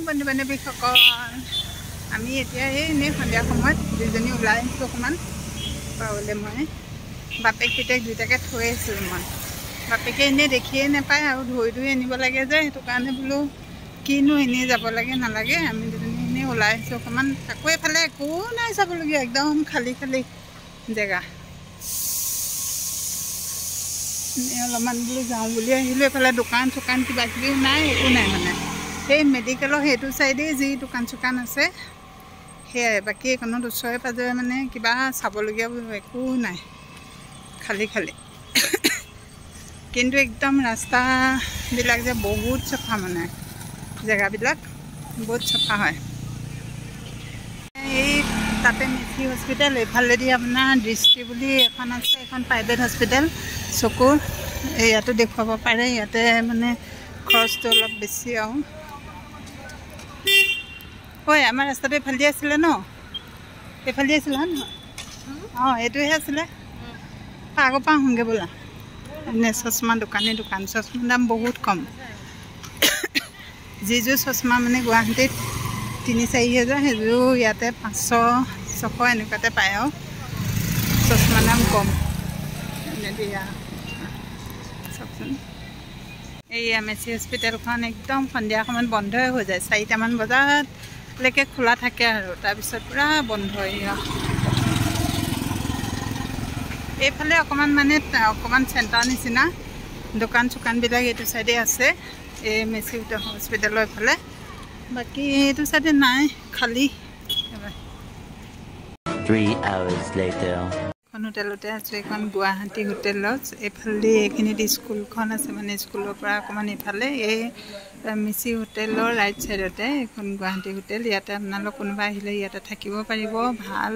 বন্ধু-বান্ধৱীসকল আমি এতিয়া এনেই সন্ধিয়া সময়ত দুজনী ওলাই আহিছোঁ অকণমান পাবলৈ মই বাপেক পিতেক দুইটাকে থৈ আছোঁ মই বাপেকে এনেই দেখিয়ে নাপায় আৰু ধৰি আনিব লাগে যে সেইটো কাৰণে বোলো কিনো এনেই যাব লাগে নালাগে আমি দুজনী এনেই ওলাই আহিছোঁ অকণমান আকৌ এফালে একো নাই চাবলগীয়া একদম খালী খালী জেগা অলপমান বোলো যাওঁ বুলি আহিলোঁ এইফালে দোকান চোকান কিবা কিবি নাই একো নাই মানে সেই মেডিকেলৰ সেইটো চাইডেই যি দোকান চোকান আছে সেয়াই বাকী এইখনত ওচৰে পাজৰে মানে কিবা চাবলগীয়া একো নাই খালী খালী কিন্তু একদম ৰাস্তাবিলাক যে বহুত চাফা মানে জেগাবিলাক বহুত চাফা হয় এই তাতে মেচি হস্পিটেল এইফালেদি আপোনাৰ দৃষ্টি বুলি এখন আছে এখন প্ৰাইভেট হস্পিটেল চকুৰ ইয়াতো দেখুৱাব পাৰে ইয়াতে মানে খৰচটো অলপ বেছি আৰু হয় আমাৰ ৰাস্তাটো এইফালে আছিলে ন এইফালে আছিলে হয় নহয় অঁ এইটোহে আছিলে আগৰ পৰা আহোঁগৈ বোলা এনে চশমা দোকান চশমাৰ দাম বহুত কম যিযোৰ চশমা মানে গুৱাহাটীত 3-4 হাজাৰ সেইযোৰ ইয়াতে 500-600 এনেকুৱাতে পায় আৰু চশমাৰ দাম কম দিয়া চাওকচোন এই মেচি হস্পিটেলখন একদম সন্ধিয়া সময়ত বন্ধই হৈ যায় 4টামান বজালৈকে খোলা থাকে আৰু তাৰপিছত পূৰা বন্ধ এইফালে অকণমান মানে অকণমান চেণ্টাৰ নিচিনা দোকান চোকানবিলাক এইটো চাইডে আছে এই মেচি হস্পিটেলৰ এইফালে বাকী এইটো চাইডে নাই খালী 3 hours later এখন হোটেলতে আছোঁ এইখন গুৱাহাটী হোটেল লজ এইফালে এইখিনিত স্কুলখন আছে মানে স্কুলৰ পৰা অকণমান এইফালে এই মেচি হোটেলৰ ৰাইট চাইডতে এইখন গুৱাহাটী হোটেল ইয়াতে আপোনালোক কোনোবা আহিলে ইয়াতে থাকিব পাৰিব ভাল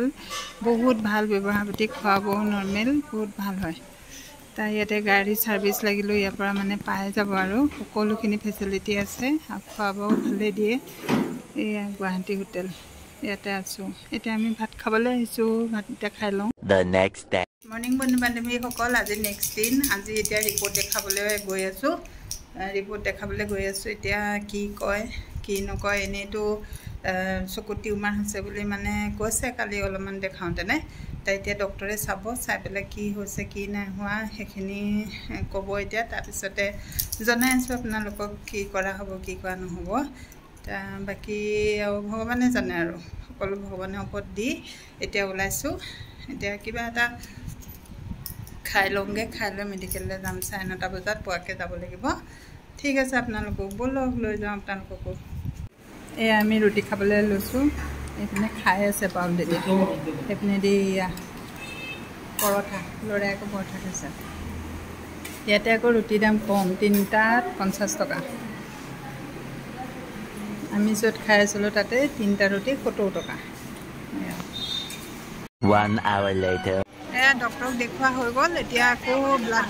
বহুত ভাল ব্যৱহাৰ পাতি খোৱা বোৱাও নৰ্মেল বহুত ভাল হয় তাৰ ইয়াতে গাড়ী ছাৰ্ভিচ লাগিলেও ইয়াৰ পৰা মানে পাই যাব আৰু সকলোখিনি ফেচিলিটি আছে আৰু খোৱা বোৱাও ভালে দিয়ে এয়া গুৱাহাটী হোটেল ইয়াতে আছোঁ এতিয়া আমি ভাত খাবলৈ আহিছোঁ ভাত এতিয়া খাই লওঁ মৰ্ণিং বন্ধু-বান্ধৱীসকল আজি নেক্সট দিন আজি এতিয়া ৰিপৰ্ট দেখাবলৈ গৈ আছোঁ এতিয়া কি কয় কি নকয় এনেইতো চকুত টিউমাৰ হৈছে বুলি মানে কৈছে কালি অলপমান দেখাওঁতেনে তাই এতিয়া ডক্টৰে চাই পেলাই কি হৈছে কি নাই হোৱা সেইখিনি ক'ব এতিয়া তাৰপিছতে জনাই আছোঁ আপোনালোকক কি কৰা হ'ব কি কৰা নহ'ব বাকী আৰু ভগৱানে জানে আৰু সকলো ভগৱানৰ ওপৰত দি এতিয়া ওলাইছোঁ এতিয়া কিবা এটা খাই লওঁগৈ খাই লৈ মেডিকেললৈ যাম 9:30 বজাত পোৱাকৈ যাব লাগিব ঠিক আছে আপোনালোকক ব'লক লৈ যাওঁ আপোনালোককো এয়া আমি ৰুটি খাবলৈ লৈছোঁ এইপিনে খাই আছে অলৰেডি সেইপিনেদি পৰঠা ল'ৰাই আকৌ পৰঠা খাইছে ইয়াতে আকৌ ৰুটিৰ দাম কম 3টাত 50 টকা আমি য'ত খাই আছিলোঁ তাতে 3টা ৰুটি 70 টকা 1 hour later এয়া ডক্টৰক দেখুওৱা হৈ গ'ল এতিয়া আকৌ ব্লাড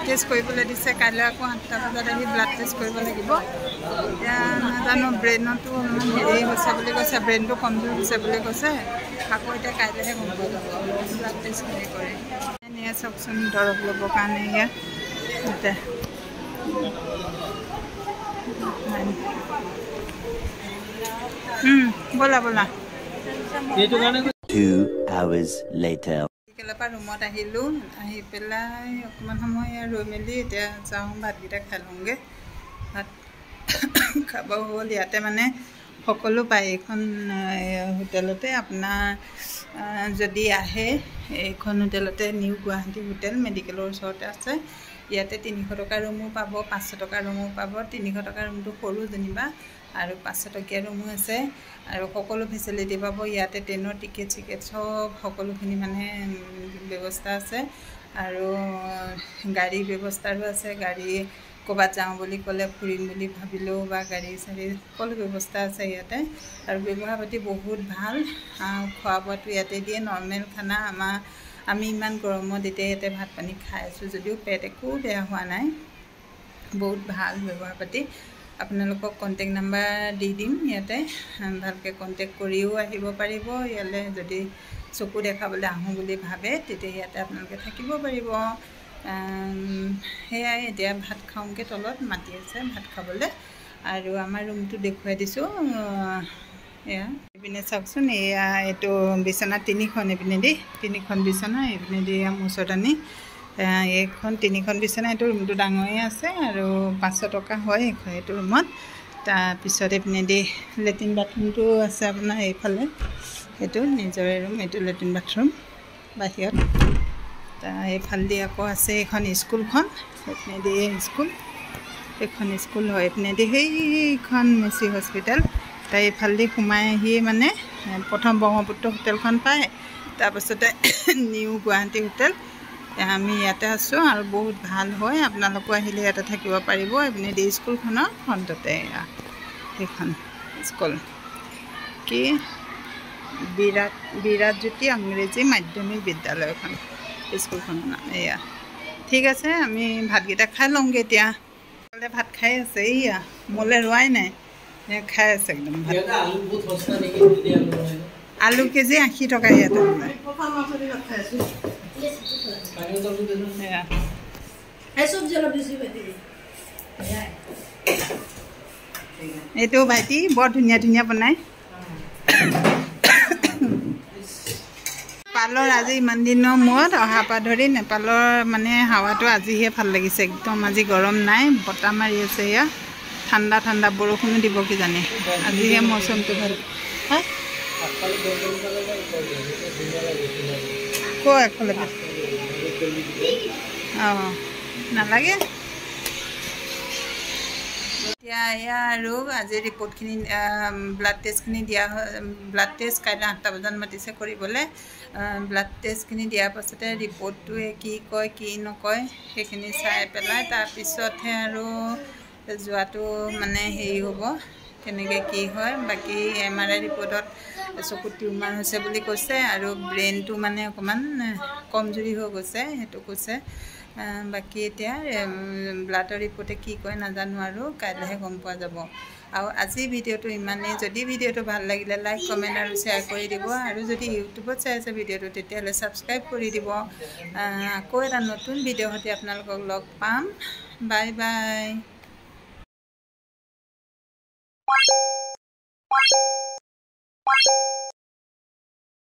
টেষ্ট কৰিবলৈ দিছে কাইলৈ আকৌ 8টা বজাত আহি ব্লাড টেষ্ট কৰিব লাগিব এতিয়া নাজানো ব্ৰেইনতো অলপমান হেৰি হৈছে বুলি কৈছে ব্ৰেইনটো কমজোৰ হৈছে বুলি কৈছে আকৌ এতিয়া কাইলৈহে গম পোৱা যাব ব্লাড টেষ্টখিনি কৰি এনে চাওকচোন দৰৱ ল'বৰ কাৰণে ইয়াতে ব'লা 2 hours later মেডিকেলৰ পৰা ৰুমত আহিলোঁ আহি পেলাই অকণমান সময় ৰৈ মেলি এতিয়া যাওঁ ভাতকেইটা খাই লওঁগৈ ভাত খাব হ'ল ইয়াতে মানে সকলো পায় এইখন হোটেলতে আপোনাৰ যদি আহে এইখন হোটেলতে নিউ গুৱাহাটী হোটেল মেডিকেলৰ ওচৰতে আছে ইয়াতে 300 টকা ৰুমো পাব 500 টকা ৰুমো পাব 300 টকা ৰুমটো সৰু যেনিবা আৰু 500 টকীয়া ৰুমো আছে আৰু সকলো ফেচিলিটি পাব ইয়াতে ট্ৰেইনৰ টিকেট চব সকলোখিনি মানে ব্যৱস্থা আছে আৰু গাড়ীৰ ব্যৱস্থাৰো আছে গাড়ী ক'ৰবাত যাওঁ বুলি ক'লে ফুৰিম বুলি ভাবিলেও বা গাড়ী চাড়ী সকলো ব্যৱস্থা আছে ইয়াতে আৰু ব্যৱহাৰ পাতি বহুত ভাল খোৱা বোৱাটো ইয়াতে দিয়ে নৰ্মেল খানা আমি ইমান গৰমত এতিয়া ইয়াতে ভাত পানী খাই আছোঁ যদিও পেট একো বেয়া হোৱা নাই বহুত ভাল ব্যৱহাৰ পাতি আপোনালোকক কণ্টেক্ট নাম্বাৰ দি দিম ইয়াতে ভালকৈ কণ্টেক্ট কৰিও আহিব পাৰিব ইয়ালৈ যদি চকু দেখাবলৈ আহোঁ বুলি ভাবে তেতিয়া ইয়াতে আপোনালোকে থাকিব পাৰিব সেয়াই এতিয়া ভাত খাওঁগৈ তলত মাতি আছে ভাত খাবলৈ আৰু আমাৰ ৰুমটো দেখুৱাই দিছোঁ এয়া এইপিনে চাওকচোন এয়া এইটো বিচনা তিনিখন এইপিনে দি তিনিখন বিচনা এইপিনে দি মুচত আনি এইখন তিনিখন বিচনা এইটো ৰুমটো ডাঙৰেই আছে আৰু 500 টকা হয় এইটো ৰুমত তাৰপিছত এইপিনে দি লেট্ৰিন বাথৰুমটো আছে আপোনাৰ এইফালে এইটো নিজৰে ৰুম এইটো লেট্ৰিন বাথৰুম বাহিৰত এইফালেদি আকৌ আছে এইখন স্কুলখন এইপিনে দি স্কুল এইখন স্কুল হয় এইপিনে দি সেইখন মেচি হস্পিটেল তাই এইফালেদি সোমাই আহি মানে প্ৰথম ব্ৰহ্মপুত্ৰ হোটেলখন পায় তাৰপাছতে নিউ গুৱাহাটী হোটেল আমি ইয়াতে আছোঁ আৰু বহুত ভাল হয় আপোনালোকো আহিলে ইয়াতে থাকিব পাৰিব এইপিনে দি স্কুলখনৰ ফ্ৰণ্টতে সেইখন স্কুল কি বিৰাটজ্যোতি ইংৰাজী মাধ্যমিক বিদ্যালয়খন স্কুলখনৰ নাম এয়া ঠিক আছে আমি ভাতকেইটা খাই লওঁগৈ এতিয়া ভাত খাই আছে এয়া মোলৈ ৰোৱাই নাই খাই আছে একদম আলু কেজি 80 টকা ইয়াতে এইটো ভাইটি বৰ ধুনীয়া ধুনীয়া বনায় নেপালৰ আজি ইমান দিনৰ মূৰত অহাৰ পৰা ধৰি নেপালৰ মানে হাৱাটো আজিহে ভাল লাগিছে একদম আজি গৰম নাই বতাহ মাৰি আছে এয়া ঠাণ্ডা ঠাণ্ডা বৰষুণো দিব কিজানি আজিহে মৌচমটো ভাল ক' এফালে অঁ নালাগে এতিয়া এয়া আৰু আজি ৰিপৰ্টখিনি ব্লাড টেষ্টখিনি দিয়া ব্লাড টেষ্ট কাইলৈ 8টা বজাত মাতিছে কৰিবলৈ ব্লাড টেষ্টখিনি দিয়াৰ পাছতে ৰিপৰ্টটোৱে কি কয় কি নকয় সেইখিনি চাই পেলাই তাৰপিছতহে আৰু যোৱাটো মানে হেৰি হ'ব কেনেকৈ কি হয় বাকী MRI ৰিপৰ্টত চকুত টিউমাৰ হৈছে বুলি কৈছে আৰু ব্ৰেইনটো মানে অকণমান কমজুৰি হৈ গৈছে সেইটো কৈছে বাকী এতিয়া ব্লাডৰ ৰিপৰ্টে কি কয় নাজানো আৰু কাইলৈহে গম পোৱা যাব আৰু আজি ভিডিঅ'টো ইমানেই যদি ভিডিঅ'টো ভাল লাগিলে লাইক কমেণ্ট আৰু শ্বেয়াৰ কৰি দিব আৰু যদি ইউটিউবত চাই আছে ভিডিঅ'টো তেতিয়াহ'লে ছাবস্ক্ৰাইব কৰি দিব আকৌ এটা নতুন ভিডিঅ'ৰ সৈতে আপোনালোকক লগ পাম বাই বাই